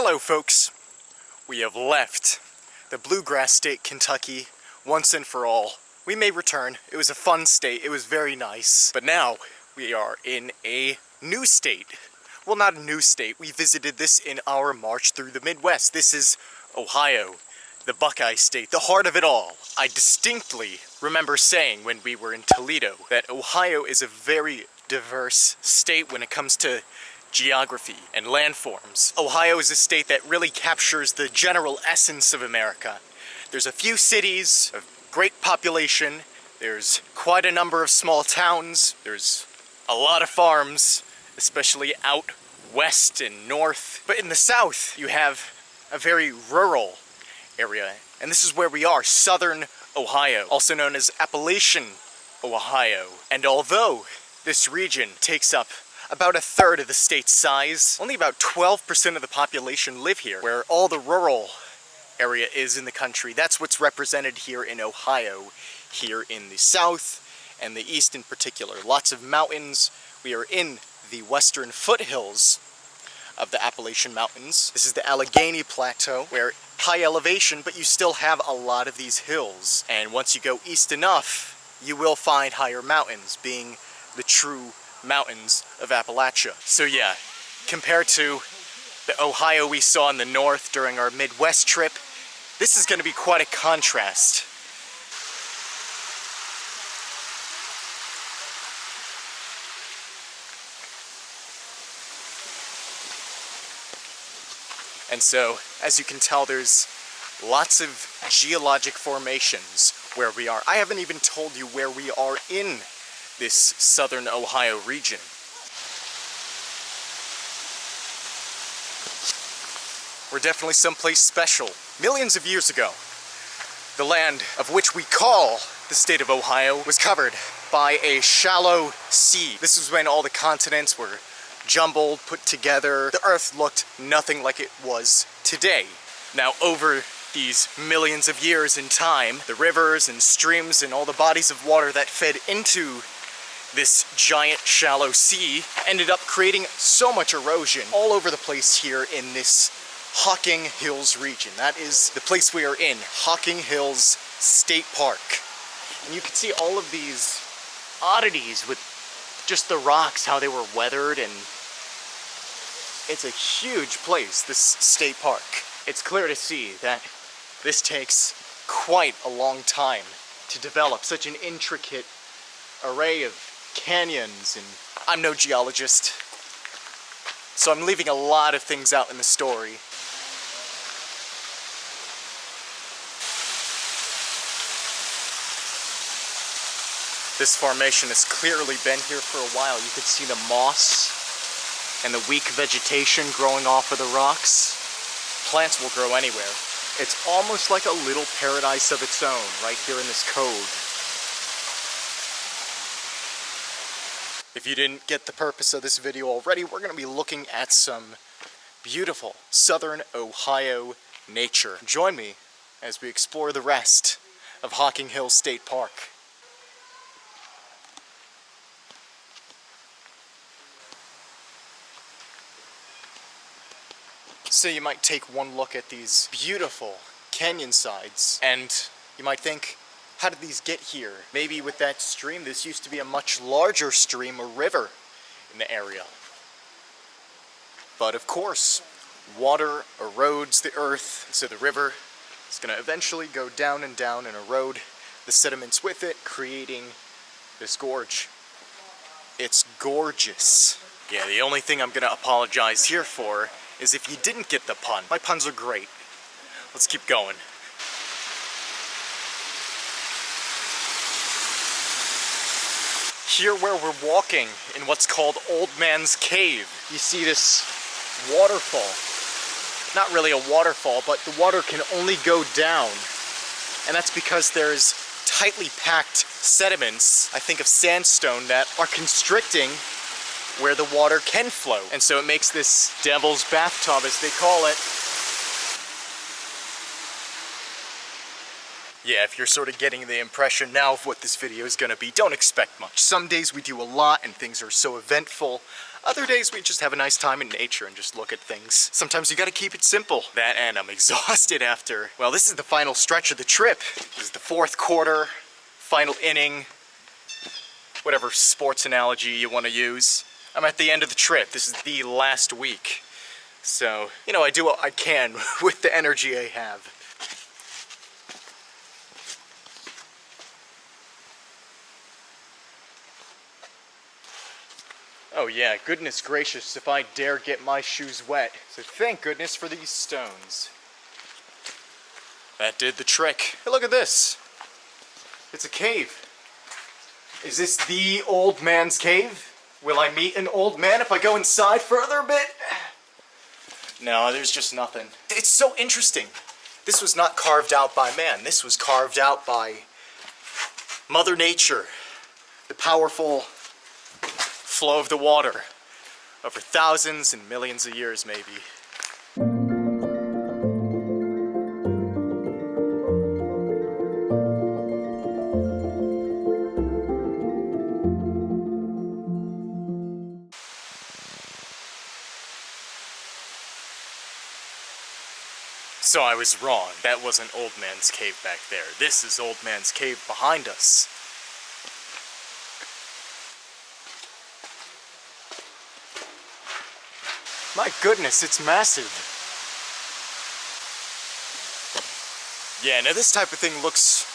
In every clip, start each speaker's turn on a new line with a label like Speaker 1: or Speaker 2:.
Speaker 1: Hello folks, we have left the bluegrass state Kentucky once and for all. We may return, it was a fun state, it was very nice, but now we are in a new state. Well, not a new state, we visited this in our march through the Midwest. This is Ohio, the Buckeye State, the heart of it all. I distinctly remember saying when we were in Toledo that Ohio is a very diverse state when it comes to geography and landforms. Ohio is a state that really captures the general essence of America. There's a few cities, a great population, there's quite a number of small towns, there's a lot of farms, especially out west and north. But in the south, you have a very rural area, and this is where we are, southern Ohio, also known as Appalachian Ohio. And although this region takes up about a third of the state's size, only about 12% of the population live here, where all the rural area is in the country. That's what's represented here in Ohio, here in the south and the east in particular. Lots of mountains. We are in the western foothills of the Appalachian Mountains. This is the Allegheny Plateau, where high elevation, but you still have a lot of these hills. And once you go east enough, you will find higher mountains, being the true mountains of Appalachia. So yeah, compared to the Ohio we saw in the north during our Midwest trip, this is going to be quite a contrast. And so, as you can tell, there's lots of geologic formations where we are. I haven't even told you where we are in this southern Ohio region. We're definitely someplace special. Millions of years ago, the land of which we call the state of Ohio was covered by a shallow sea. This was when all the continents were jumbled, put together. The earth looked nothing like it was today. Now, over these millions of years in time, the rivers and streams and all the bodies of water that fed into this giant shallow sea ended up creating so much erosion all over the place here in this Hocking Hills region. That is the place we are in, Hocking Hills State Park. And you can see all of these oddities with just the rocks, how they were weathered, and it's a huge place, this state park. It's clear to see that this takes quite a long time to develop such an intricate array of canyons, and I'm no geologist, so I'm leaving a lot of things out in the story. This formation has clearly been here for a while. You can see the moss and the weak vegetation growing off of the rocks. Plants will grow anywhere. It's almost like a little paradise of its own right here in this cove. If you didn't get the purpose of this video already, we're going to be looking at some beautiful southern Ohio nature. Join me as we explore the rest of Hocking Hills State Park. So you might take one look at these beautiful canyon sides and you might think, how did these get here? Maybe with that stream, this used to be a much larger stream or river in the area. But of course, water erodes the earth, so the river is going to eventually go down and down and erode the sediments with it, creating this gorge. It's gorgeous. Yeah, the only thing I'm going to apologize here for is if you didn't get the pun. My puns are great. Let's keep going. Here where we're walking in what's called Old Man's Cave, you see this waterfall. Not really a waterfall, but the water can only go down. And that's because there's tightly packed sediments, I think of sandstone, that are constricting where the water can flow. And so it makes this devil's bathtub, as they call it. Yeah, if you're sort of getting the impression now of what this video is going to be, don't expect much. Some days we do a lot and things are so eventful. Other days we just have a nice time in nature and just look at things. Sometimes you gotta keep it simple. That and I'm exhausted after. Well, this is the final stretch of the trip. This is the fourth quarter, final inning, whatever sports analogy you want to use. I'm at the end of the trip. This is the last week. So, you know, I do what I can with the energy I have. Oh yeah, goodness gracious, if I dare get my shoes wet. So thank goodness for these stones. That did the trick. Hey, look at this. It's a cave. Is this the old man's cave? Will I meet an old man if I go inside further a bit? No, there's just nothing. It's so interesting. This was not carved out by man. This was carved out by Mother Nature. The powerful flow of the water over thousands and millions of years, maybe. So I was wrong. That wasn't Old Man's Cave back there. This is Old Man's Cave behind us. My goodness, it's massive. Yeah, now this type of thing looks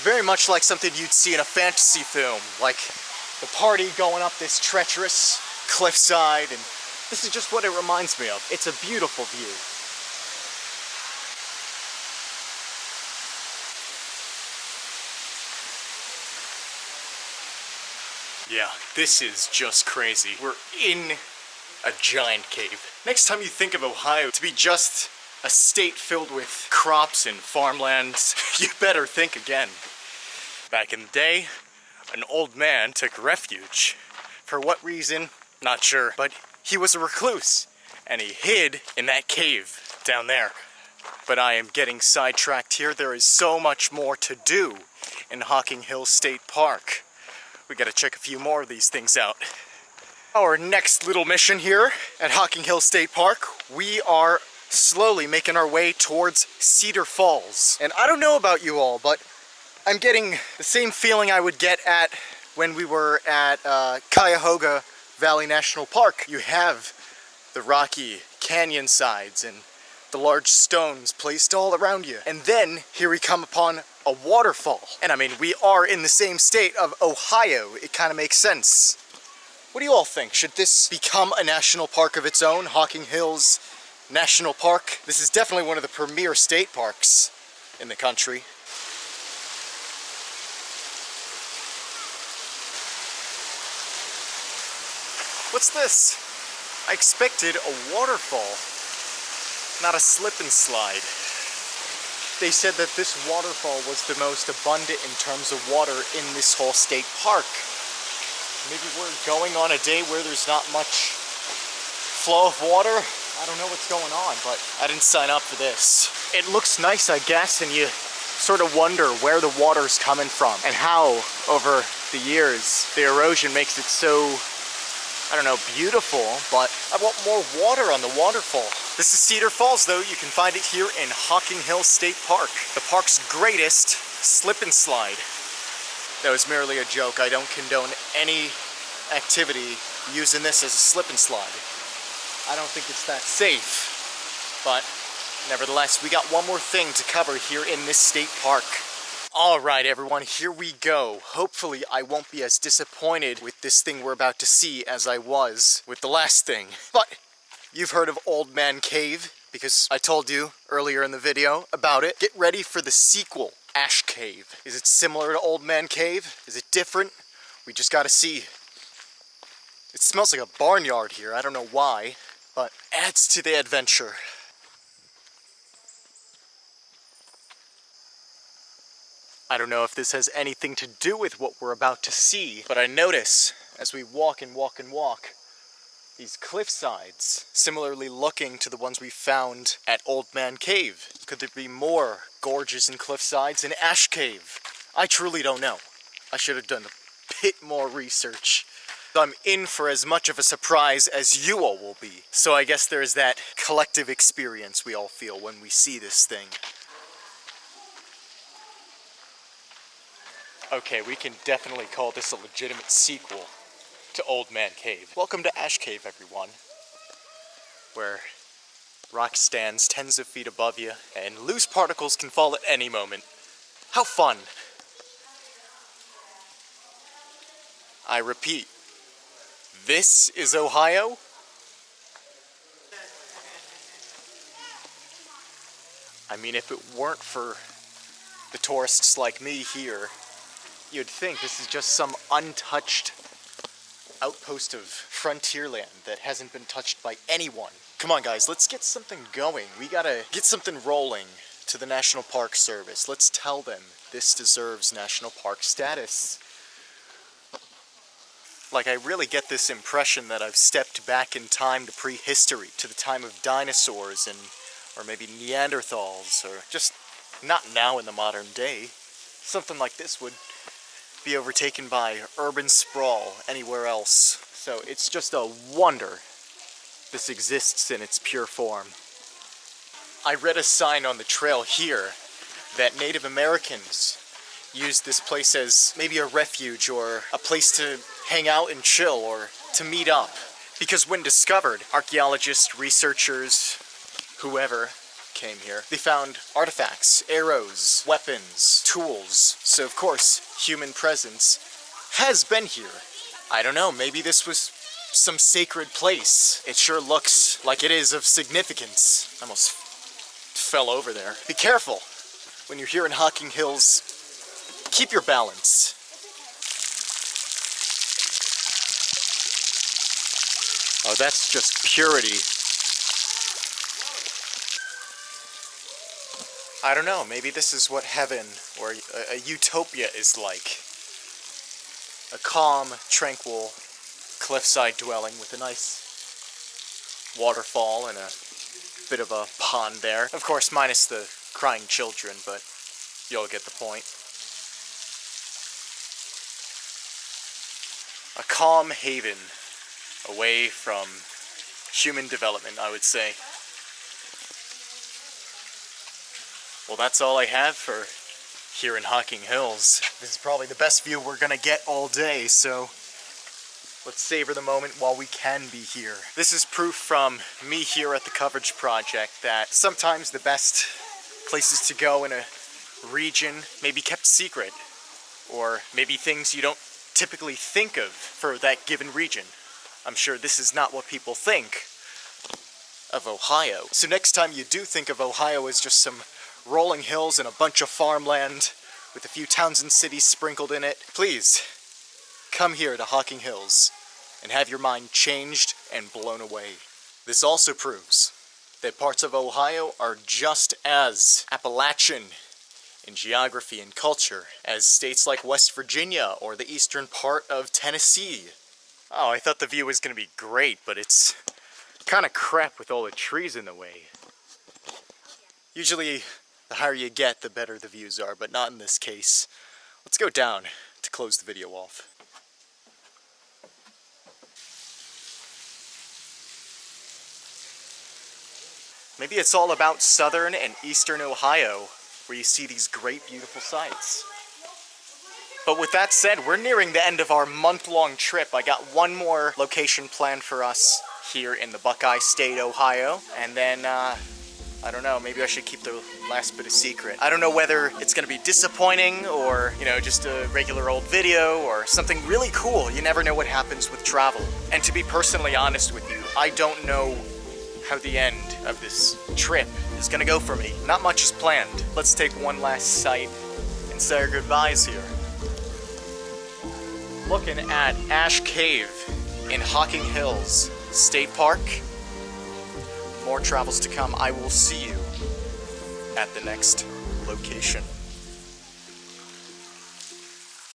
Speaker 1: very much like something you'd see in a fantasy film, like the party going up this treacherous cliffside, and this is just what it reminds me of. It's a beautiful view. Yeah, this is just crazy. We're in a giant cave. Next time you think of Ohio to be just a state filled with crops and farmlands, you better think again. Back in the day, an old man took refuge. For what reason? Not sure, but he was a recluse, and he hid in that cave down there. But I am getting sidetracked here. There is so much more to do in Hocking Hills State Park. We gotta check a few more of these things out. Our next little mission here at Hocking Hills State Park, we are slowly making our way towards Cedar Falls. And I don't know about you all, but I'm getting the same feeling I would get at when we were at Cuyahoga Valley National Park. You have the rocky canyon sides and the large stones placed all around you. And then here we come upon a waterfall. And I mean, we are in the same state of Ohio. It kind of makes sense. What do you all think? Should this become a national park of its own? Hocking Hills National Park? This is definitely one of the premier state parks in the country. What's this? I expected a waterfall, not a slip and slide. They said that this waterfall was the most abundant in terms of water in this whole state park. Maybe we're going on a day where there's not much flow of water. I don't know what's going on, but I didn't sign up for this. It looks nice, I guess, and you sort of wonder where the water's coming from and how, over the years, the erosion makes it so, I don't know, beautiful, but I want more water on the waterfall. This is Cedar Falls, though. You can find it here in Hocking Hills State Park, the park's greatest slip and slide. That was merely a joke. I don't condone any activity using this as a slip and slide. I don't think it's that safe. But nevertheless, we got one more thing to cover here in this state park. Alright everyone, here we go. Hopefully I won't be as disappointed with this thing we're about to see as I was with the last thing. But you've heard of Old Man Cave, because I told you earlier in the video about it. Get ready for the sequel. Ash Cave. Is it similar to Old Man Cave? Is it different? We just gotta see. It smells like a barnyard here. I don't know why, but adds to the adventure. I don't know if this has anything to do with what we're about to see, but I notice as we walk and walk and walk, these cliff sides, similarly looking to the ones we found at Old Man Cave. Could there be more gorges and cliff sides in Ash Cave? I truly don't know. I should have done a bit more research. I'm in for as much of a surprise as you all will be. So I guess there's that collective experience we all feel when we see this thing. Okay, we can definitely call this a legitimate sequel to Old Man Cave. Welcome to Ash Cave, everyone, where rock stands tens of feet above you and loose particles can fall at any moment. How fun! I repeat, this is Ohio? I mean, if it weren't for the tourists like me here, you'd think this is just some untouched outpost of frontier land that hasn't been touched by anyone. Come on guys, let's get something going. We gotta get something rolling to the National Park Service. Let's tell them this deserves National Park status. Like, I really get this impression that I've stepped back in time to prehistory, to the time of dinosaurs or maybe Neanderthals, or just not now in the modern day. Something like this would be overtaken by urban sprawl anywhere else. So it's just a wonder this exists in its pure form. I read a sign on the trail here that Native Americans used this place as maybe a refuge or a place to hang out and chill or to meet up. Because when discovered, archaeologists, researchers, whoever came here, they found artifacts, arrows, weapons, tools. So of course, human presence has been here. I don't know, maybe this was some sacred place. It sure looks like it is of significance. I almost fell over there. Be careful when you're here in Hocking Hills. Keep your balance. Oh, that's just purity. I don't know, maybe this is what heaven or a utopia is like. A calm, tranquil, cliffside dwelling with a nice waterfall and a bit of a pond there. Of course, minus the crying children, but you'll get the point. A calm haven away from human development, I would say. Well, that's all I have for here in Hocking Hills. This is probably the best view we're gonna get all day, so let's savor the moment while we can be here. This is proof from me here at the Coverage Project that sometimes the best places to go in a region may be kept secret, or maybe things you don't typically think of for that given region. I'm sure this is not what people think of Ohio. So next time you do think of Ohio as just some rolling hills and a bunch of farmland with a few towns and cities sprinkled in it, please come here to Hocking Hills and have your mind changed and blown away. This also proves that parts of Ohio are just as Appalachian in geography and culture as states like West Virginia or the eastern part of Tennessee. Oh, I thought the view was going to be great, but it's kind of crap with all the trees in the way. Usually, the higher you get, the better the views are, but not in this case. Let's go down to close the video off. Maybe it's all about southern and eastern Ohio, where you see these great, beautiful sights. But with that said, we're nearing the end of our month-long trip. I got one more location planned for us here in the Buckeye State, Ohio, and then, I don't know, maybe I should keep the last bit a secret. I don't know whether it's gonna be disappointing or, you know, just a regular old video or something really cool. You never know what happens with travel. And to be personally honest with you, I don't know how the end of this trip is gonna go for me. Not much is planned. Let's take one last sight and say our goodbyes here. Looking at Ash Cave in Hocking Hills State Park. More travels to come. I will see you at the next location.